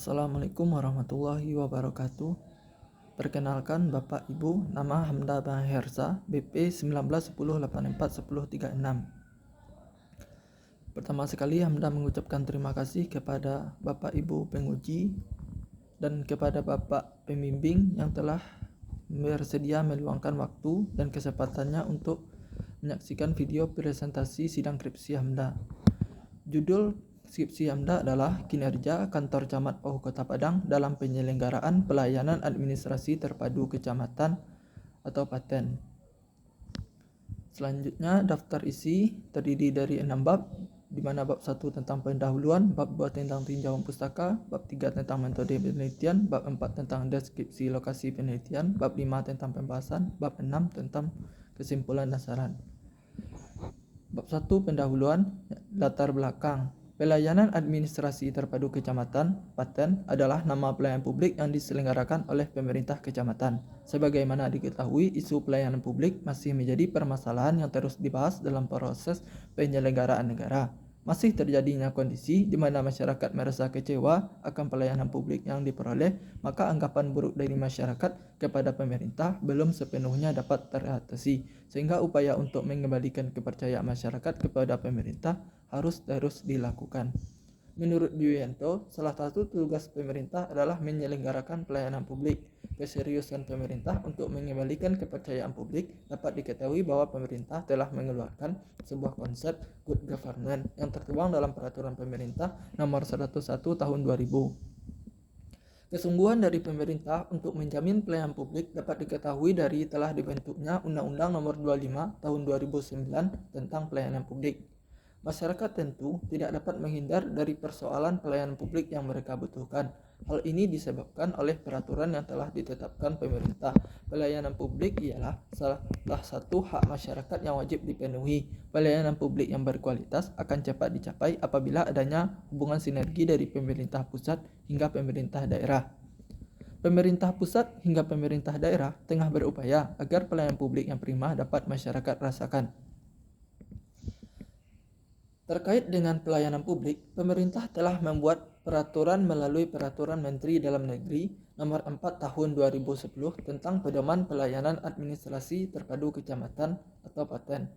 Assalamualaikum warahmatullahi wabarakatuh. Perkenalkan Bapak Ibu, nama Hamda Maherza, BP 1910841036. Pertama sekali Hamda mengucapkan terima kasih kepada Bapak Ibu penguji dan kepada Bapak pembimbing yang telah bersedia meluangkan waktu dan kesempatannya untuk menyaksikan video presentasi sidang skripsi Hamda. Judul skripsi Hamda adalah Kinerja Kantor Camat Pauh Kota Padang dalam Penyelenggaraan Pelayanan Administrasi Terpadu Kecamatan atau PATEN. Selanjutnya, daftar isi terdiri dari 6 bab, di mana bab 1 tentang pendahuluan, bab 2 tentang tinjauan pustaka, bab 3 tentang metode penelitian, bab 4 tentang deskripsi lokasi penelitian, bab 5 tentang pembahasan, bab 6 tentang kesimpulan dan saran. Bab 1 pendahuluan, latar belakang. Pelayanan Administrasi Terpadu Kecamatan (PATEN) adalah nama pelayanan publik yang diselenggarakan oleh pemerintah kecamatan. Sebagaimana diketahui, isu pelayanan publik masih menjadi permasalahan yang terus dibahas dalam proses penyelenggaraan negara. Masih terjadinya kondisi di mana masyarakat merasa kecewa akan pelayanan publik yang diperoleh, maka anggapan buruk dari masyarakat kepada pemerintah belum sepenuhnya dapat teratasi, sehingga upaya untuk mengembalikan kepercayaan masyarakat kepada pemerintah harus terus dilakukan. Menurut Dwianto, salah satu tugas pemerintah adalah menyelenggarakan pelayanan publik. Keseriusan pemerintah untuk mengembalikan kepercayaan publik dapat diketahui bahwa pemerintah telah mengeluarkan sebuah konsep good governance yang tertuang dalam peraturan pemerintah nomor 101 tahun 2000. Kesungguhan dari pemerintah untuk menjamin pelayanan publik dapat diketahui dari telah dibentuknya Undang-Undang Nomor 25 Tahun 2009 tentang Pelayanan Publik. Masyarakat tentu tidak dapat menghindar dari persoalan pelayanan publik yang mereka butuhkan. Hal ini disebabkan oleh peraturan yang telah ditetapkan pemerintah. Pelayanan publik ialah salah satu hak masyarakat yang wajib dipenuhi. Pelayanan publik yang berkualitas akan cepat dicapai apabila adanya hubungan sinergi dari pemerintah pusat hingga pemerintah daerah. Pemerintah pusat hingga pemerintah daerah tengah berupaya agar pelayanan publik yang prima dapat masyarakat rasakan. Terkait dengan pelayanan publik, pemerintah telah membuat peraturan melalui Peraturan Menteri Dalam Negeri Nomor 4 Tahun 2010 tentang Pedoman Pelayanan Administrasi Terpadu Kecamatan atau PATEN,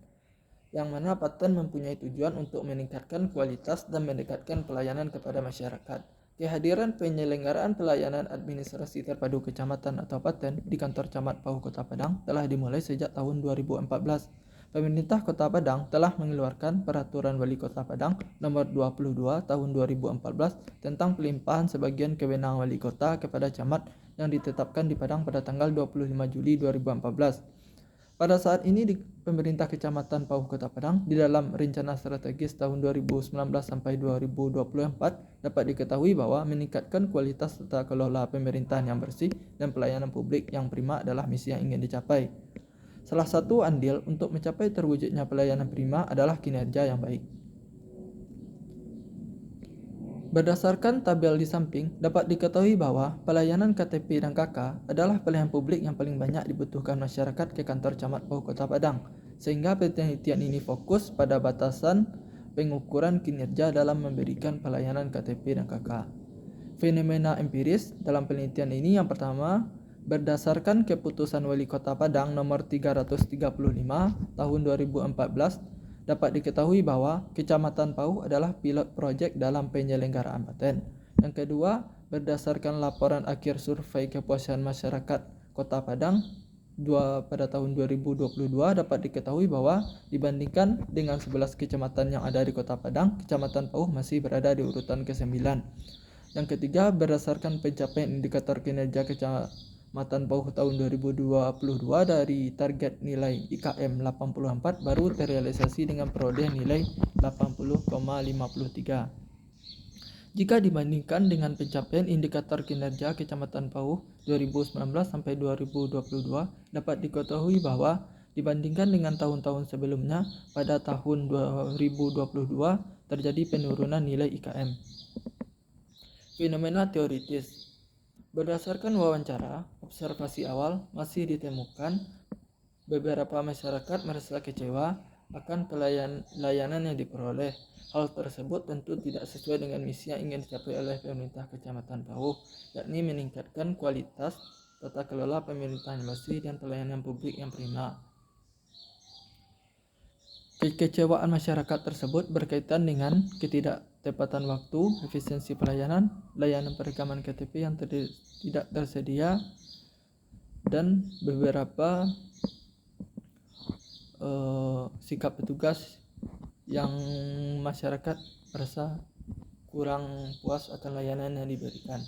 yang mana PATEN mempunyai tujuan untuk meningkatkan kualitas dan mendekatkan pelayanan kepada masyarakat. Kehadiran penyelenggaraan pelayanan administrasi terpadu kecamatan atau PATEN di kantor Camat Pauh Kota Padang telah dimulai sejak tahun 2014. Pemerintah Kota Padang telah mengeluarkan Peraturan Wali Kota Padang Nomor 22 Tahun 2014 tentang pelimpahan sebagian kewenangan wali kota kepada camat yang ditetapkan di Padang pada tanggal 25 Juli 2014. Pada saat ini pemerintah Kecamatan Pauh Kota Padang di dalam rencana strategis tahun 2019 sampai 2024 dapat diketahui bahwa meningkatkan kualitas tata kelola pemerintahan yang bersih dan pelayanan publik yang prima adalah misi yang ingin dicapai. Salah satu andil untuk mencapai terwujudnya pelayanan prima adalah kinerja yang baik. Berdasarkan tabel di samping, dapat diketahui bahwa pelayanan KTP dan KK adalah pelayanan publik yang paling banyak dibutuhkan masyarakat ke kantor Camat Pauh Kota Padang, sehingga penelitian ini fokus pada batasan pengukuran kinerja dalam memberikan pelayanan KTP dan KK. Fenomena empiris dalam penelitian ini yang pertama, berdasarkan keputusan Wali Kota Padang nomor 335 tahun 2014, dapat diketahui bahwa Kecamatan Pauh adalah pilot project dalam penyelenggaraan PATEN. Yang kedua, berdasarkan laporan akhir survei kepuasan masyarakat Kota Padang pada tahun 2022 dapat diketahui bahwa dibandingkan dengan 11 kecamatan yang ada di Kota Padang, Kecamatan Pauh masih berada di urutan ke-9. Yang ketiga, berdasarkan pencapaian indikator kinerja Kecamatan Pauh tahun 2022 dari target nilai IKM 84 baru terrealisasi dengan peroleh nilai 80,53. Jika dibandingkan dengan pencapaian indikator kinerja Kecamatan Pauh 2019 sampai 2022, dapat diketahui bahwa dibandingkan dengan tahun-tahun sebelumnya, pada tahun 2022 terjadi penurunan nilai IKM. Fenomena teoritis. Berdasarkan wawancara, observasi awal masih ditemukan beberapa masyarakat merasa kecewa akan layanan yang diperoleh. Hal tersebut tentu tidak sesuai dengan misi yang ingin dicapai oleh pemerintah Kecamatan Pauh, yakni meningkatkan kualitas tata kelola pemerintahan bersih dan pelayanan publik yang prima. Kekecewaan masyarakat tersebut berkaitan dengan ketidaktepatan waktu, efisiensi pelayanan, layanan perekaman KTP yang tidak tersedia, dan beberapa sikap petugas yang masyarakat merasa kurang puas akan layanan yang diberikan.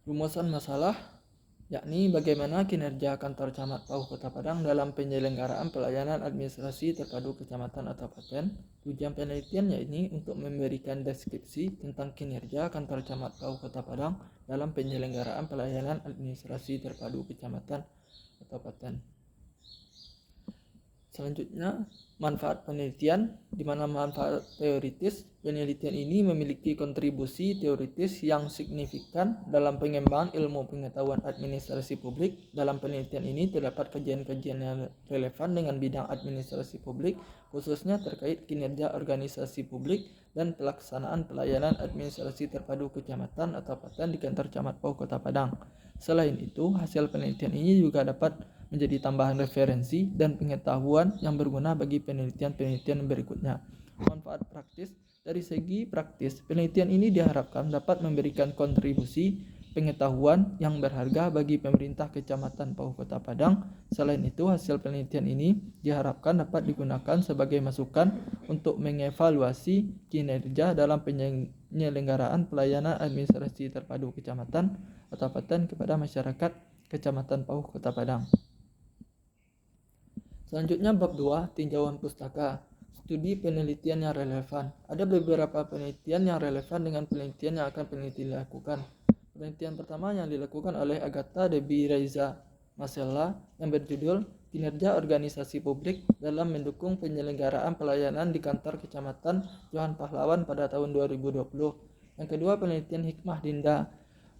Rumusan masalah yakni bagaimana kinerja kantor Camat Pauh Kota Padang dalam penyelenggaraan pelayanan administrasi terpadu kecamatan atau paten. Tujuan penelitian yakni untuk memberikan deskripsi tentang kinerja kantor Camat Pauh Kota Padang dalam penyelenggaraan pelayanan administrasi terpadu kecamatan atau paten. Selanjutnya, manfaat penelitian, di mana manfaat teoritis. Penelitian ini memiliki kontribusi teoritis yang signifikan dalam pengembangan ilmu pengetahuan administrasi publik. Dalam penelitian ini terdapat kajian-kajian yang relevan dengan bidang administrasi publik, khususnya terkait kinerja organisasi publik dan pelaksanaan pelayanan administrasi terpadu kecamatan atau paten di kantor Camat Pauh Kota Padang. Selain itu, hasil penelitian ini juga dapat menjadi tambahan referensi dan pengetahuan yang berguna bagi penelitian-penelitian berikutnya. Manfaat praktis. Dari segi praktis, penelitian ini diharapkan dapat memberikan kontribusi pengetahuan yang berharga bagi pemerintah Kecamatan Pauh Kota Padang. Selain itu, hasil penelitian ini diharapkan dapat digunakan sebagai masukan untuk mengevaluasi kinerja dalam penyelenggaraan pelayanan administrasi terpadu kecamatan atau paten kepada masyarakat Kecamatan Pauh Kota Padang. Selanjutnya bab 2, tinjauan pustaka. Studi penelitian yang relevan. Ada beberapa penelitian yang relevan dengan penelitian yang akan peneliti lakukan. Penelitian pertama yang dilakukan oleh Agatha Debbie Raiza Masella yang berjudul Kinerja Organisasi Publik dalam mendukung penyelenggaraan pelayanan di kantor Kecamatan Johan Pahlawan pada tahun 2020. Yang kedua, penelitian Hikmah Dinda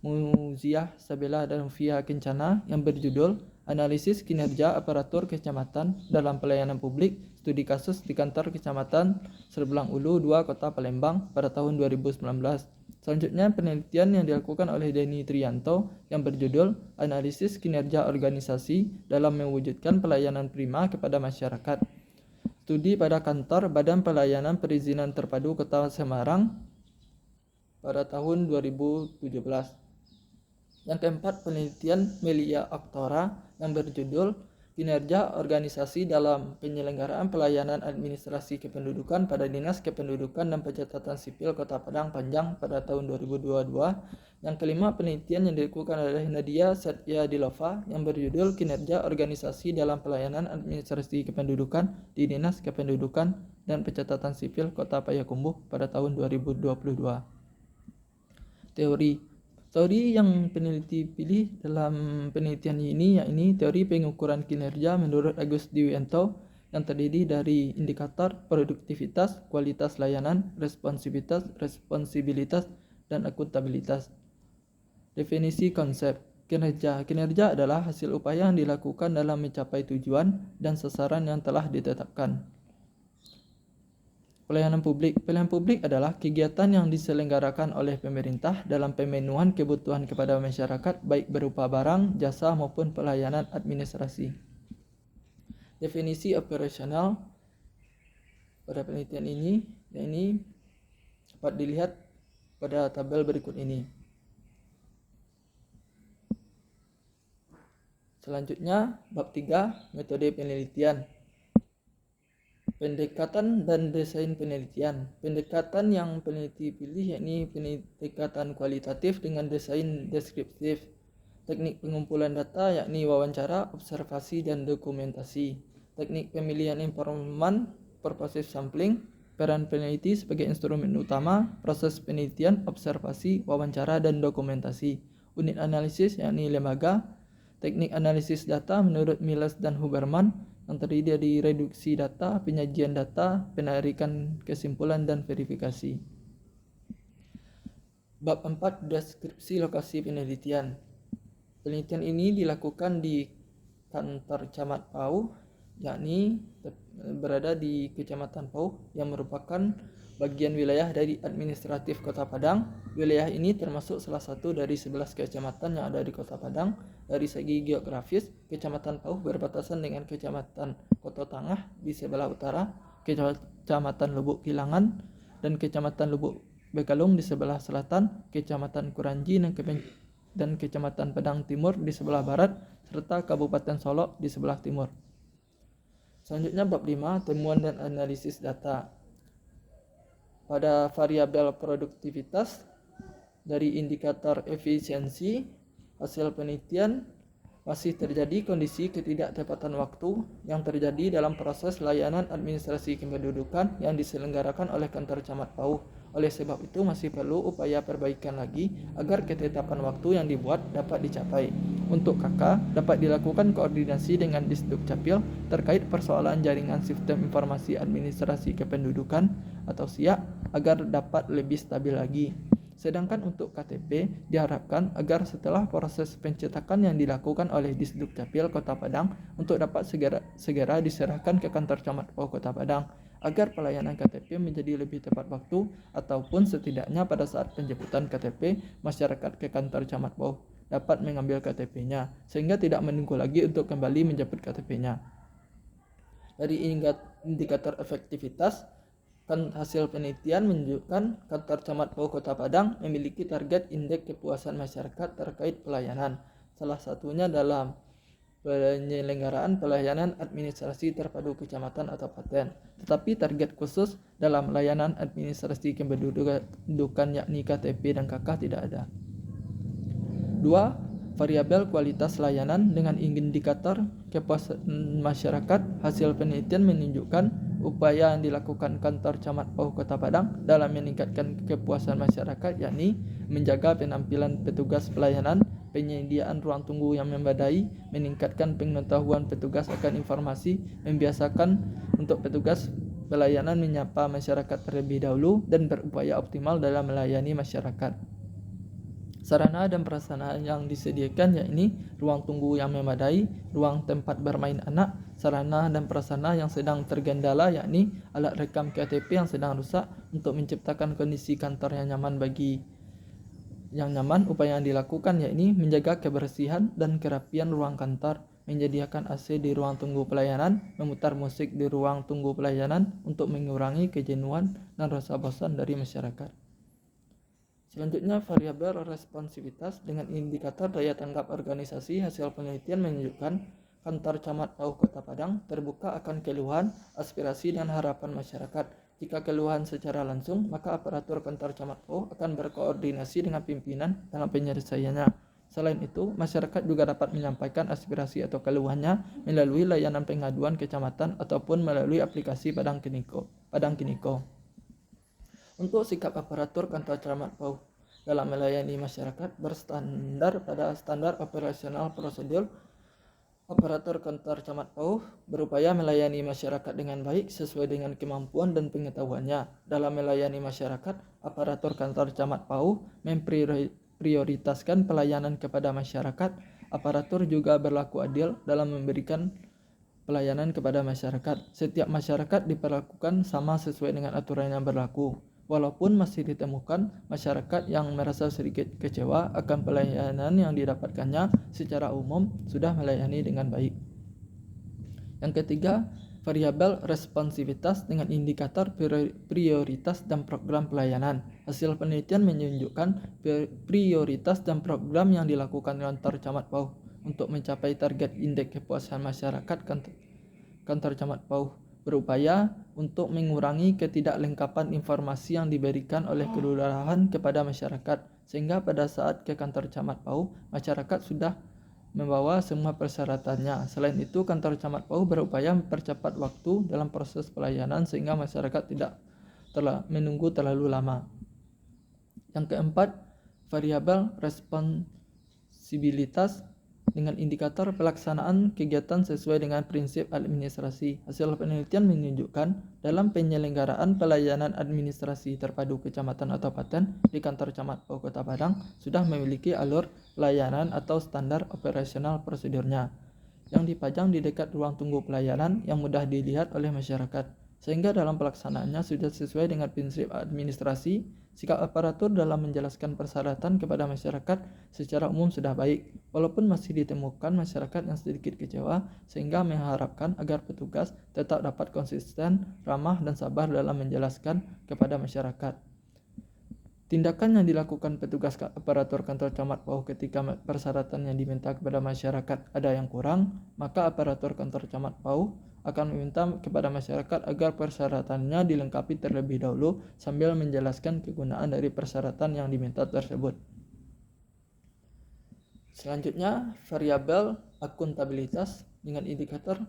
Muziah Sabela dan Fia Kencana yang berjudul Analisis Kinerja Aparatur Kecamatan dalam Pelayanan Publik, Studi Kasus di Kantor Kecamatan Serbelang Ulu 2 Kota Palembang pada tahun 2019. Selanjutnya, penelitian yang dilakukan oleh Denny Trianto yang berjudul Analisis Kinerja Organisasi dalam Mewujudkan Pelayanan Prima kepada Masyarakat. Studi pada Kantor Badan Pelayanan Perizinan Terpadu Kota Semarang pada tahun 2017. Yang keempat, penelitian Melia Aktora yang berjudul Kinerja Organisasi dalam Penyelenggaraan Pelayanan Administrasi Kependudukan pada Dinas Kependudukan dan Pencatatan Sipil Kota Padang Panjang pada tahun 2022. Yang kelima, penelitian yang dilakukan oleh Nadia Satyadilova yang berjudul Kinerja Organisasi dalam Pelayanan Administrasi Kependudukan di Dinas Kependudukan dan Pencatatan Sipil Kota Payakumbuh pada tahun 2022. Teori yang peneliti pilih dalam penelitian ini yakni teori pengukuran kinerja menurut Agus Dwianto yang terdiri dari indikator produktivitas, kualitas layanan, responsibilitas, dan akuntabilitas. Definisi konsep kinerja. Kinerja adalah hasil upaya yang dilakukan dalam mencapai tujuan dan sasaran yang telah ditetapkan. Pelayanan publik. Pelayanan publik adalah kegiatan yang diselenggarakan oleh pemerintah dalam pemenuhan kebutuhan kepada masyarakat baik berupa barang, jasa maupun pelayanan administrasi. Definisi operasional pada penelitian ini dapat dilihat pada tabel berikut ini. Selanjutnya, bab 3, metode penelitian. Pendekatan dan desain penelitian. Pendekatan yang peneliti pilih yakni pendekatan kualitatif dengan desain deskriptif. Teknik pengumpulan data yakni wawancara, observasi, dan dokumentasi. Teknik pemilihan informan, purposive sampling. Peran peneliti sebagai instrumen utama, proses penelitian, observasi, wawancara, dan dokumentasi. Unit analisis yakni lembaga. Teknik analisis data menurut Miles dan Huberman yang terdiri dari reduksi data, penyajian data, penarikan kesimpulan, dan verifikasi. Bab 4, deskripsi lokasi penelitian. Penelitian ini dilakukan di kantor Camat Pauh yakni berada di Kecamatan Pauh yang merupakan bagian wilayah dari administratif Kota Padang. Wilayah ini termasuk salah satu dari 11 kecamatan yang ada di Kota Padang. Dari segi geografis, Kecamatan Pauh berbatasan dengan Kecamatan Kota Tangah di sebelah utara, Kecamatan Lubuk Kilangan dan Kecamatan Lubuk Begalung di sebelah selatan, Kecamatan Kuranji dan Kecamatan Padang Timur di sebelah barat, serta Kabupaten Solok di sebelah timur. Selanjutnya bab 5, temuan dan analisis data. Pada variabel produktivitas, dari indikator efisiensi, hasil penelitian masih terjadi kondisi ketidaktepatan waktu yang terjadi dalam proses layanan administrasi kependudukan yang diselenggarakan oleh kantor camat Pauh. Oleh sebab itu masih perlu upaya perbaikan lagi agar ketetapan waktu yang dibuat dapat dicapai. Untuk KK dapat dilakukan koordinasi dengan Disduk Capil terkait persoalan jaringan sistem informasi administrasi kependudukan atau SIAK agar dapat lebih stabil lagi. Sedangkan untuk KTP diharapkan agar setelah proses pencetakan yang dilakukan oleh Disduk Capil Kota Padang untuk dapat segera diserahkan ke kantor camat Pauh Kota Padang agar pelayanan KTP menjadi lebih tepat waktu, ataupun setidaknya pada saat penjemputan KTP masyarakat ke kantor camat Pauh dapat mengambil KTP-nya sehingga tidak menunggu lagi untuk kembali menjemput KTP-nya. Dari indikator efektivitas, kan hasil penelitian menunjukkan kantor camat Pauh Kota Padang memiliki target indeks kepuasan masyarakat terkait pelayanan. Salah satunya dalam penyelenggaraan pelayanan administrasi terpadu kecamatan atau paten. Tetapi target khusus dalam layanan administrasi kependudukan yakni KTP dan KK tidak ada. 2. Variabel kualitas layanan dengan indikator kepuasan masyarakat. Hasil penelitian menunjukkan upaya yang dilakukan kantor camat Pauh Kota Padang dalam meningkatkan kepuasan masyarakat yakni menjaga penampilan petugas pelayanan, penyediaan ruang tunggu yang memadai, meningkatkan pengetahuan petugas akan informasi, membiasakan untuk petugas pelayanan menyapa masyarakat terlebih dahulu dan berupaya optimal dalam melayani masyarakat. Sarana dan prasarana yang disediakan yakni ruang tunggu yang memadai, ruang tempat bermain anak, sarana dan prasarana yang sedang tergendala yakni alat rekam KTP yang sedang rusak. Untuk menciptakan kondisi kantor yang nyaman upaya yang dilakukan yakni menjaga kebersihan dan kerapian ruang kantor, menyediakan AC di ruang tunggu pelayanan, memutar musik di ruang tunggu pelayanan untuk mengurangi kejenuhan dan rasa bosan dari masyarakat. Selanjutnya variabel responsivitas dengan indikator daya tanggap organisasi. Hasil penelitian menunjukkan kantor camat Pauh Kota Padang terbuka akan keluhan, aspirasi dan harapan masyarakat. Jika keluhan secara langsung, maka aparatur kantor camat Pauh akan berkoordinasi dengan pimpinan dalam penyelesaiannya. Selain itu, masyarakat juga dapat menyampaikan aspirasi atau keluhannya melalui layanan pengaduan kecamatan ataupun melalui aplikasi Padang Kiniko. Untuk sikap aparatur kantor camat Pauh dalam melayani masyarakat bersandar pada standar operasional prosedur, aparatur kantor camat Pauh berupaya melayani masyarakat dengan baik sesuai dengan kemampuan dan pengetahuannya. Dalam melayani masyarakat, aparatur kantor camat Pauh memprioritaskan pelayanan kepada masyarakat. Aparatur juga berlaku adil dalam memberikan pelayanan kepada masyarakat. Setiap masyarakat diperlakukan sama sesuai dengan aturan yang berlaku. Walaupun masih ditemukan masyarakat yang merasa sedikit kecewa akan pelayanan yang didapatkannya, secara umum sudah melayani dengan baik. Yang ketiga, variabel responsivitas dengan indikator prioritas dan program pelayanan. Hasil penelitian menunjukkan prioritas dan program yang dilakukan kantor camat Pauh untuk mencapai target indeks kepuasan masyarakat. Kantor camat Pauh berupaya untuk mengurangi ketidaklengkapan informasi yang diberikan oleh kelurahan kepada masyarakat, sehingga pada saat ke kantor camat Pauh, masyarakat sudah membawa semua persyaratannya. Selain itu, kantor camat Pauh berupaya mempercepat waktu dalam proses pelayanan sehingga masyarakat tidak menunggu terlalu lama. Yang keempat, variabel responsibilitas dengan indikator pelaksanaan kegiatan sesuai dengan prinsip administrasi. Hasil penelitian menunjukkan dalam penyelenggaraan pelayanan administrasi terpadu kecamatan atau paten di kantor camat Pauh Kota Padang sudah memiliki alur layanan atau standar operasional prosedurnya. yang dipajang di dekat ruang tunggu pelayanan yang mudah dilihat oleh masyarakat, sehingga dalam pelaksanaannya sudah sesuai dengan prinsip administrasi. Sikap aparatur dalam menjelaskan persyaratan kepada masyarakat secara umum sudah baik, walaupun masih ditemukan masyarakat yang sedikit kecewa, sehingga mengharapkan agar petugas tetap dapat konsisten, ramah, dan sabar dalam menjelaskan kepada masyarakat. Tindakan yang dilakukan petugas aparatur kantor camat PAUH ketika persyaratan yang diminta kepada masyarakat ada yang kurang, maka aparatur kantor camat PAUH akan meminta kepada masyarakat agar persyaratannya dilengkapi terlebih dahulu sambil menjelaskan kegunaan dari persyaratan yang diminta tersebut. Selanjutnya, variabel akuntabilitas dengan indikator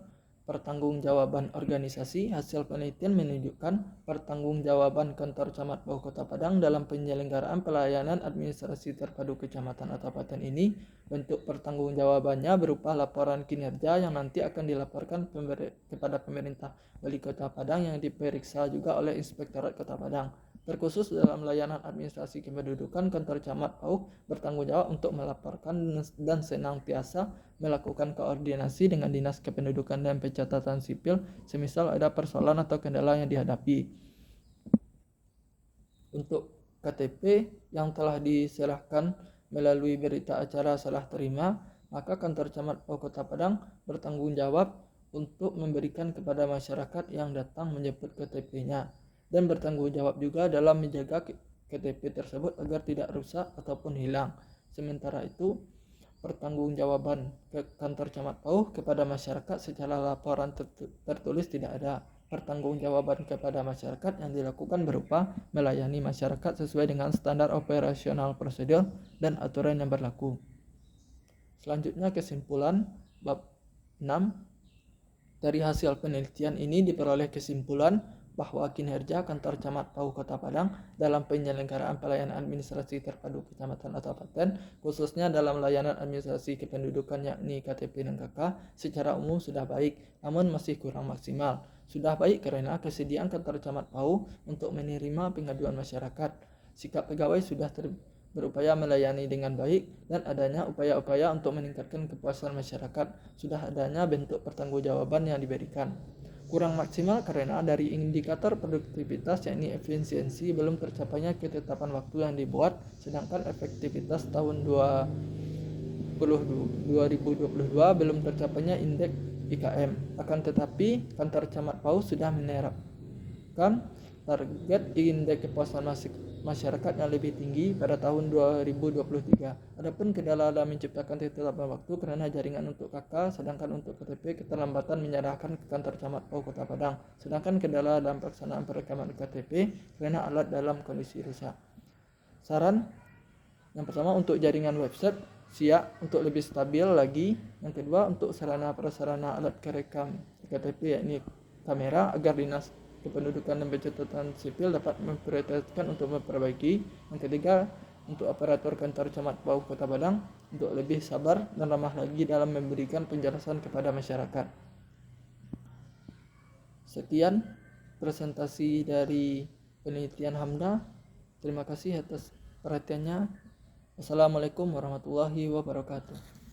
pertanggungjawaban organisasi. Hasil penelitian menunjukkan pertanggungjawaban kantor camat PAUH Kota Padang dalam penyelenggaraan pelayanan administrasi terpadu kecamatan atau Kabupaten ini. Bentuk pertanggungjawabannya berupa laporan kinerja yang nanti akan dilaporkan kepada pemerintah Wali Kota Padang yang diperiksa juga oleh Inspektorat Kota Padang. Terkhusus dalam layanan administrasi kependudukan, kantor camat PAUH bertanggung jawab untuk melaporkan dan senantiasa melakukan koordinasi dengan Dinas Kependudukan dan Pencatatan Sipil semisal ada persoalan atau kendala yang dihadapi. Untuk KTP yang telah diserahkan melalui berita acara serah terima, maka kantor camat PAUH Kota Padang bertanggung jawab untuk memberikan kepada masyarakat yang datang menjemput KTP-nya, dan bertanggung jawab juga dalam menjaga KTP tersebut agar tidak rusak ataupun hilang. Sementara itu, pertanggungjawaban ke kantor camat PAUH kepada masyarakat secara laporan tertulis tidak ada. Pertanggungjawaban kepada masyarakat yang dilakukan berupa melayani masyarakat sesuai dengan standar operasional prosedur dan aturan yang berlaku. Selanjutnya, kesimpulan bab 6. Dari hasil penelitian ini diperoleh kesimpulan bahwa kinerja kantor camat PAUH Kota Padang dalam penyelenggaraan pelayanan administrasi terpadu kecamatan atau kabupaten, khususnya dalam layanan administrasi kependudukan yakni KTP dan KK, secara umum sudah baik, namun masih kurang maksimal. Sudah baik karena kesediaan kantor camat PAUH untuk menerima pengaduan masyarakat, sikap pegawai sudah berupaya melayani dengan baik, dan adanya upaya-upaya untuk meningkatkan kepuasan masyarakat, sudah adanya bentuk pertanggungjawaban yang diberikan. Kurang maksimal karena dari indikator produktivitas yakni efisiensi belum tercapainya ketetapan waktu yang dibuat, sedangkan efektivitas tahun 2022 belum tercapainya indeks IKM. Akan tetapi kantor camat PAUH sudah menerapkan target indeks kepuasan masyarakat yang lebih tinggi pada tahun 2023. Adapun kendala dalam menciptakan ketetapan waktu karena jaringan untuk KK, sedangkan untuk KTP keterlambatan menyerahkan ke kantor camat PAUH Kota Padang. Sedangkan kendala dalam pelaksanaan perekaman KTP karena alat dalam kondisi rusak. Saran yang pertama, untuk jaringan website siap untuk lebih stabil lagi. Yang kedua, untuk sarana prasarana alat kerekam KTP yakni kamera agar Dinas Kependudukan dan Pencatatan Sipil dapat memprioritaskan untuk memperbaiki. Yang ketiga, untuk aparatur kantor camat PAUH Kota Padang untuk lebih sabar dan ramah lagi dalam memberikan penjelasan kepada masyarakat. Sekian presentasi dari penelitian Hamda. Terima kasih atas perhatiannya. Wassalamualaikum warahmatullahi wabarakatuh.